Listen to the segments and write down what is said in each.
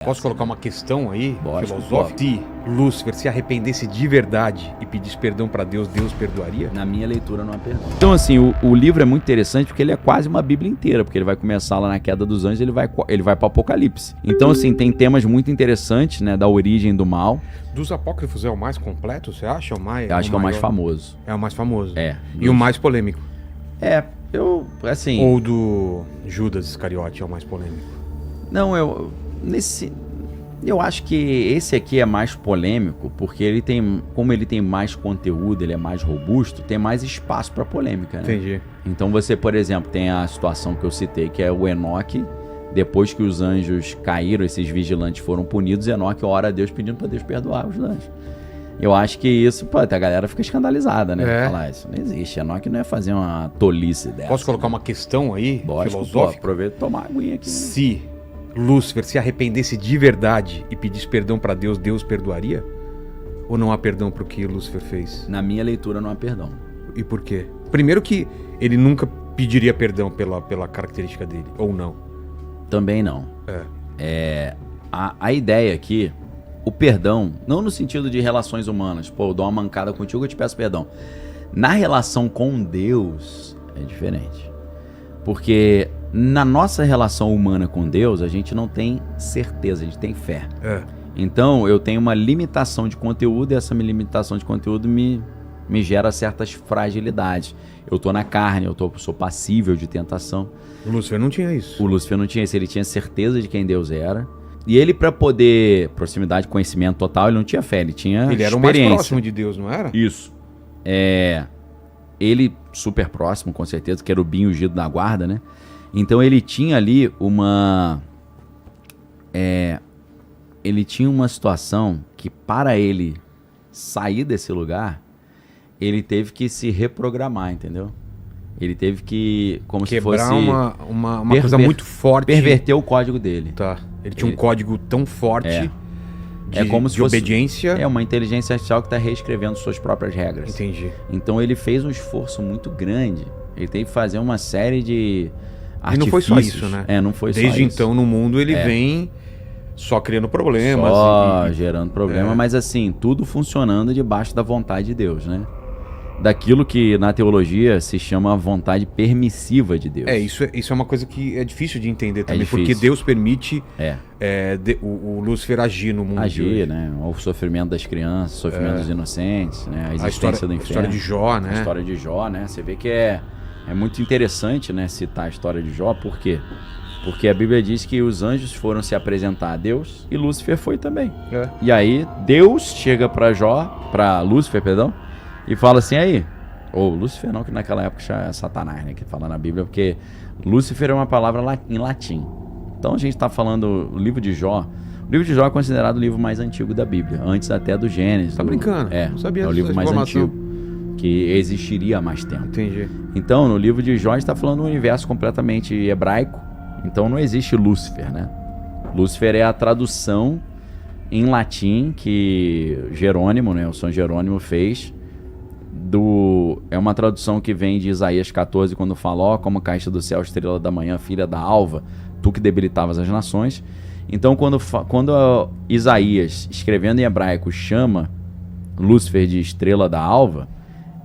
Posso colocar uma questão aí, Lógico, filosófica? Se Lúcifer se arrependesse de verdade e pedisse perdão pra Deus, Deus perdoaria? Na minha leitura não há perdão. Então assim, o livro é muito interessante porque ele é quase uma bíblia inteira, porque ele vai começar lá na queda dos anjos e ele vai para Apocalipse. Então assim, tem temas muito interessantes, né, da origem do mal. Dos apócrifos é o mais completo, você acha? Eu acho que é o mais famoso. É o mais famoso. É. E o mais polêmico? Assim... Ou do Judas Iscariote é o mais polêmico? Não, eu acho que esse aqui é mais polêmico, porque como ele tem mais conteúdo, ele é mais robusto, tem mais espaço para polêmica, né? Entendi. Então você, por exemplo, tem a situação que eu citei, que é o Enoque, depois que os anjos caíram, esses vigilantes foram punidos, Enoque ora a Deus pedindo para Deus perdoar os anjos. Eu acho que isso, pô, a galera fica escandalizada, né? Falar, isso não existe, Enoque não é fazer uma tolice dessa. Posso colocar uma questão aí, lógico, filosófica? Aproveita e tomar aguinha aqui. Né? Se Lúcifer se arrependesse de verdade e pedisse perdão pra Deus, Deus perdoaria? Ou não há perdão pro que Lúcifer fez? Na minha leitura não há perdão. E por quê? Primeiro que ele nunca pediria perdão pela característica dele, ou não? Também não. A ideia aqui, o perdão, não no sentido de relações humanas, pô, eu dou uma mancada contigo, eu te peço perdão. Na relação com Deus é diferente. Porque na nossa relação humana com Deus, a gente não tem certeza, a gente tem fé. Então, eu tenho uma limitação de conteúdo e essa minha limitação de conteúdo me gera certas fragilidades. Eu tô na carne, sou passível de tentação. O Lúcifer não tinha isso. O Lúcifer não tinha isso, ele tinha certeza de quem Deus era. E ele, para poder, proximidade, conhecimento total, ele não tinha fé, ele tinha experiência. Ele era o mais próximo de Deus, não era? Isso. Ele, super próximo, com certeza, que era o bem ungido da guarda, né? Então ele tinha ali ele tinha uma situação que, para ele sair desse lugar, ele teve que se reprogramar, entendeu? Ele teve que, como quebrar se fosse... uma coisa muito forte. Perverter o código dele. Tá. Ele tinha um código tão forte de obediência. É uma inteligência artificial que está reescrevendo suas próprias regras. Entendi. Então ele fez um esforço muito grande. Ele teve que fazer uma série de artifícios. E não foi só isso, né? Não foi só Desde isso. então, no mundo, ele vem só criando problemas. Só gerando problema, mas assim, tudo funcionando debaixo da vontade de Deus, né? Daquilo que na teologia se chama vontade permissiva de Deus. Isso é uma coisa que é difícil de entender também, difícil. Porque Deus permite o Lúcifer agir no mundo. Agir, né? O sofrimento das crianças, o sofrimento dos inocentes, né? A existência do inferno. A história de Jó, né? A história de Jó, né? Você vê que é muito interessante, né, citar a história de Jó. Por quê? Porque a Bíblia diz que os anjos foram se apresentar a Deus e Lúcifer foi também. E aí Deus chega para Lúcifer, e fala assim, aí, ou Lúcifer não, que naquela época já é Satanás, né, que fala na Bíblia, porque Lúcifer é uma palavra em latim. Então a gente está falando o livro de Jó. O livro de Jó é considerado o livro mais antigo da Bíblia, antes até do Gênesis. Tá brincando? Não sabia o livro mais antigo, que existiria há mais tempo. Entendi. Então, no livro de Jó, a gente está falando de um universo completamente hebraico, então não existe Lúcifer, né? Lúcifer é a tradução em latim que Jerônimo, né, o São Jerônimo fez. É uma tradução que vem de Isaías 14, quando fala, ó, como caíste do céu, estrela da manhã, filha da alva, tu que debilitavas as nações. Então, quando Isaías, escrevendo em hebraico, chama Lúcifer de estrela da alva,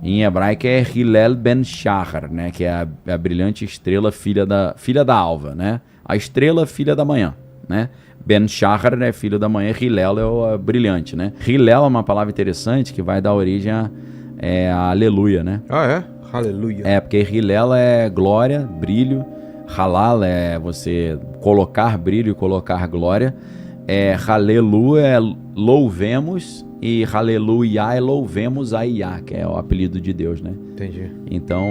em hebraico é Hillel ben Shachar, né, que é a brilhante estrela, filha da alva, né? A estrela, filha da manhã, né? Ben Shachar é filho da manhã, Hillel é o brilhante, né? Hillel é uma palavra interessante que vai dar origem a aleluia, né? Aleluia. Porque Hillel é glória, brilho. Halal é você colocar brilho e colocar glória. Halelu é louvemos. E Haleluia é louvemos a Iá, que é o apelido de Deus, né? Entendi. Então,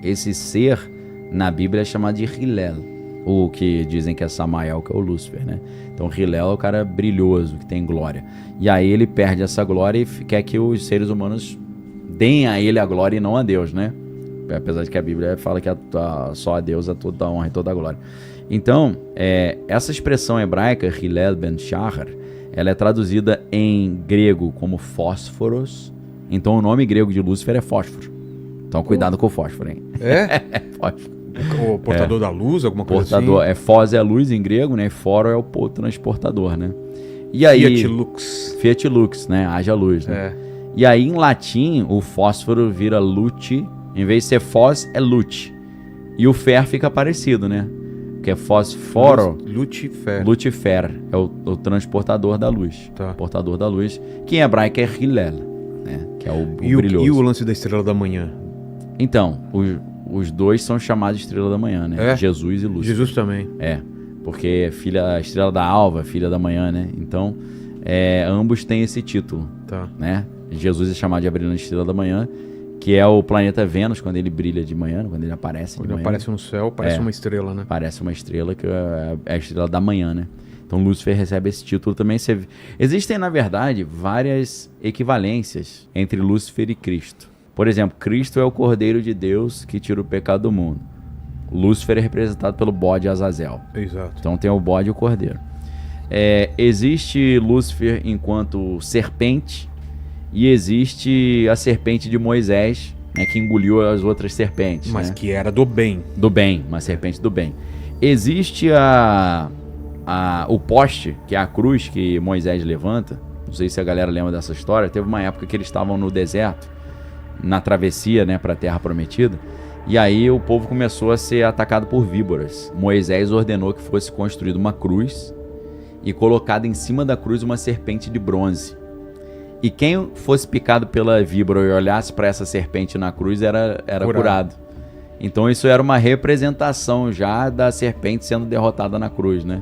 esse ser na Bíblia é chamado de Hillel. O que dizem que é Samael, que é o Lúcifer, né? Então Hillel é o cara brilhoso, que tem glória. E aí ele perde essa glória e quer que os seres humanos deem a ele a glória e não a Deus, né? Apesar de que a Bíblia fala que só a Deus é toda a honra e toda a glória. Então, essa expressão hebraica, Hillel ben Shachar, ela é traduzida em grego como fósforos. Então o nome grego de Lúcifer é fósforo. Então cuidado com o fósforo, hein? É? Fósforo. O portador da luz, alguma coisa Portador, assim? Phos é a luz em grego, né? E Foro é o transportador, né? E aí, Fiat Lux. Fiat Lux, né? Haja luz, né? E aí, em latim, o fósforo vira lute. Em vez de ser Phos, é lute. E o fer fica parecido, né? Que é fósforo. Lucifer. Lucifer é o transportador da luz. Tá. Portador da luz. Que em hebraico é Hillel, né? Que é o brilhoso. E o lance da estrela da manhã? Então, os dois são chamados de estrela da manhã, né? Jesus e Lúcifer. Jesus também. Porque a estrela da alva, filha da manhã, né? Então, ambos têm esse título, Tá. né? Jesus é chamado de a brilhante estrela da manhã, que é o planeta Vênus, quando ele brilha de manhã, quando ele aparece de Quando manhã. aparece no céu, parece uma estrela, né? Parece uma estrela, que é a estrela da manhã, né? Então Lúcifer recebe esse título também. Existem, na verdade, várias equivalências entre Lúcifer e Cristo. Por exemplo, Cristo é o Cordeiro de Deus que tira o pecado do mundo. Lúcifer é representado pelo bode Azazel. Exato. Então tem o bode e o cordeiro. Existe Lúcifer enquanto serpente e existe a serpente de Moisés, né, que engoliu as outras serpentes. Mas né? que era do bem. Do bem, uma serpente do bem. Existe o poste, que é a cruz que Moisés levanta. Não sei se a galera lembra dessa história. Teve uma época que eles estavam no deserto, na travessia, né, para a Terra Prometida. E aí o povo começou a ser atacado por víboras. Moisés ordenou que fosse construída uma cruz e colocada em cima da cruz uma serpente de bronze. E quem fosse picado pela víbora e olhasse para essa serpente na cruz era curado. Então isso era uma representação já da serpente sendo derrotada na cruz, né?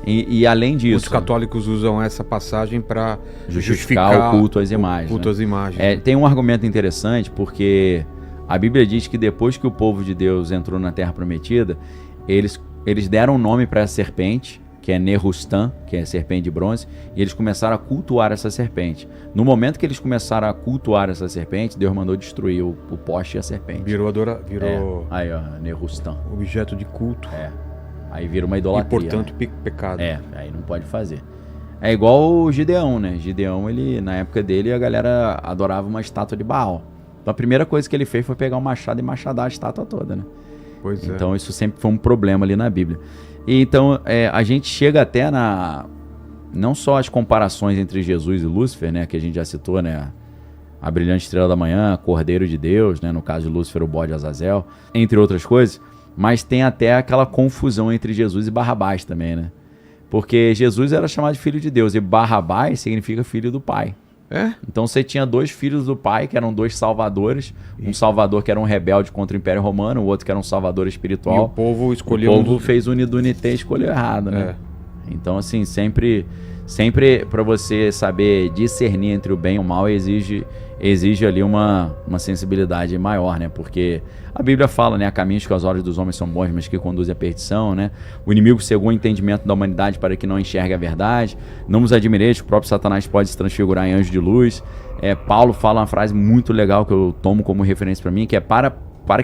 E além disso... Os católicos usam essa passagem para justificar o culto às imagens. Culto às imagens. Tem um argumento interessante, porque a Bíblia diz que depois que o povo de Deus entrou na Terra Prometida, eles deram um nome para essa serpente, que é Nerustan, que é a serpente de bronze, e eles começaram a cultuar essa serpente. No momento que eles começaram a cultuar essa serpente, Deus mandou destruir o poste e a serpente. Virou Aí, ó, Nerustan. Objeto de culto. Aí vira uma idolatria. E, portanto, pecado. Aí não pode fazer. É igual o Gideão, né? Gideão, na época dele, a galera adorava uma estátua de Baal. Então a primeira coisa que ele fez foi pegar um machado e machadar a estátua toda, né? Pois então isso sempre foi um problema ali na Bíblia. E então a gente chega até não só as comparações entre Jesus e Lúcifer, né? Que a gente já citou, né? A brilhante estrela da manhã, Cordeiro de Deus, né? No caso de Lúcifer, o bode Azazel, entre outras coisas. Mas tem até aquela confusão entre Jesus e Barrabás também, né? Porque Jesus era chamado de filho de Deus e Barrabás significa filho do Pai. Então você tinha dois filhos do Pai, que eram dois salvadores. Um salvador que era um rebelde contra o Império Romano, o outro que era um salvador espiritual. E o povo escolheu... O povo fez unidunité e escolheu errado, né? Então, assim, sempre para você saber discernir entre o bem e o mal, exige ali uma sensibilidade maior, né? Porque a Bíblia fala, né? Há caminhos que aos olhos dos homens são bons, mas que conduzem à perdição, né? O inimigo cegou o entendimento da humanidade para que não enxergue a verdade. Não vos admireis, o próprio Satanás pode se transfigurar em anjo de luz. Paulo fala uma frase muito legal que eu tomo como referência para mim, que é para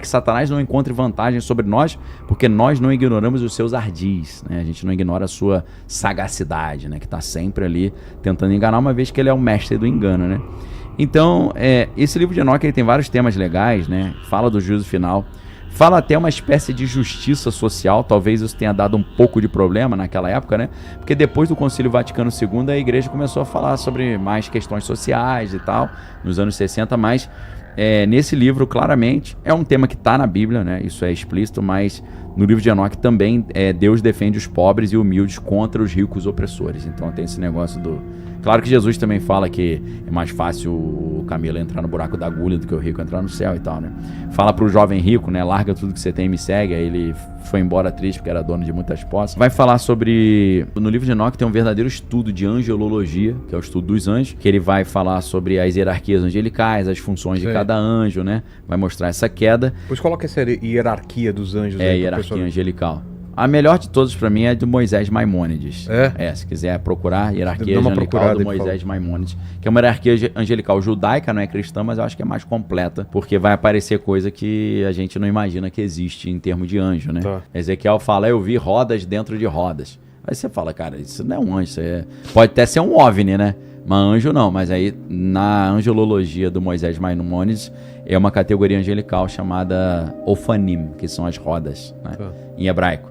que Satanás não encontre vantagem sobre nós, porque nós não ignoramos os seus ardis, né? A gente não ignora a sua sagacidade, né? Que está sempre ali tentando enganar, uma vez que ele é o mestre do engano, né? Então, esse livro de Enoque ele tem vários temas legais, né? Fala do juízo final, fala até uma espécie de justiça social. Talvez isso tenha dado um pouco de problema naquela época, né? Porque depois do Concílio Vaticano II, a igreja começou a falar sobre mais questões sociais e tal, nos anos 60, mas nesse livro, claramente, é um tema que está na Bíblia, né? Isso é explícito, mas no livro de Enoque também Deus defende os pobres e humildes contra os ricos opressores. Então tem esse negócio Claro que Jesus também fala que é mais fácil o camelo entrar no buraco da agulha do que o rico entrar no céu e tal, né? Fala pro jovem rico, né? Larga tudo que você tem e me segue. Aí ele foi embora triste porque era dono de muitas posses. Vai falar sobre... No livro de Enoque tem um verdadeiro estudo de angelologia, que é o estudo dos anjos, que ele vai falar sobre as hierarquias angelicais, as funções de cada anjo, né? Vai mostrar essa queda. Pois coloca essa hierarquia dos anjos aí. Hierarquia angelical. A melhor de todos para mim é de Moisés Maimônides. Se quiser procurar, hierarquia angelical do Moisés Maimônides, que é uma hierarquia angelical judaica, não é cristã, mas eu acho que é mais completa, porque vai aparecer coisa que a gente não imagina que existe em termos de anjo, né? Ezequiel fala, eu vi rodas dentro de rodas. Aí você fala, cara, isso não é um anjo, pode até ser um OVNI, né? Mas anjo não, mas aí na angelologia do Moisés Maimônides é uma categoria angelical chamada Ofanim, que são as rodas, né, em hebraico.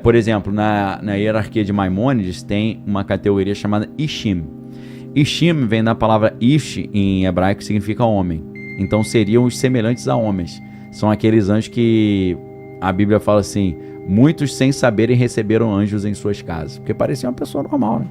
Por exemplo, na hierarquia de Maimônides tem uma categoria chamada Ishim. Ishim vem da palavra Ish em hebraico, que significa homem. Então seriam os semelhantes a homens. São aqueles anjos que a Bíblia fala assim, muitos sem saberem receberam anjos em suas casas. Porque parecia uma pessoa normal, né?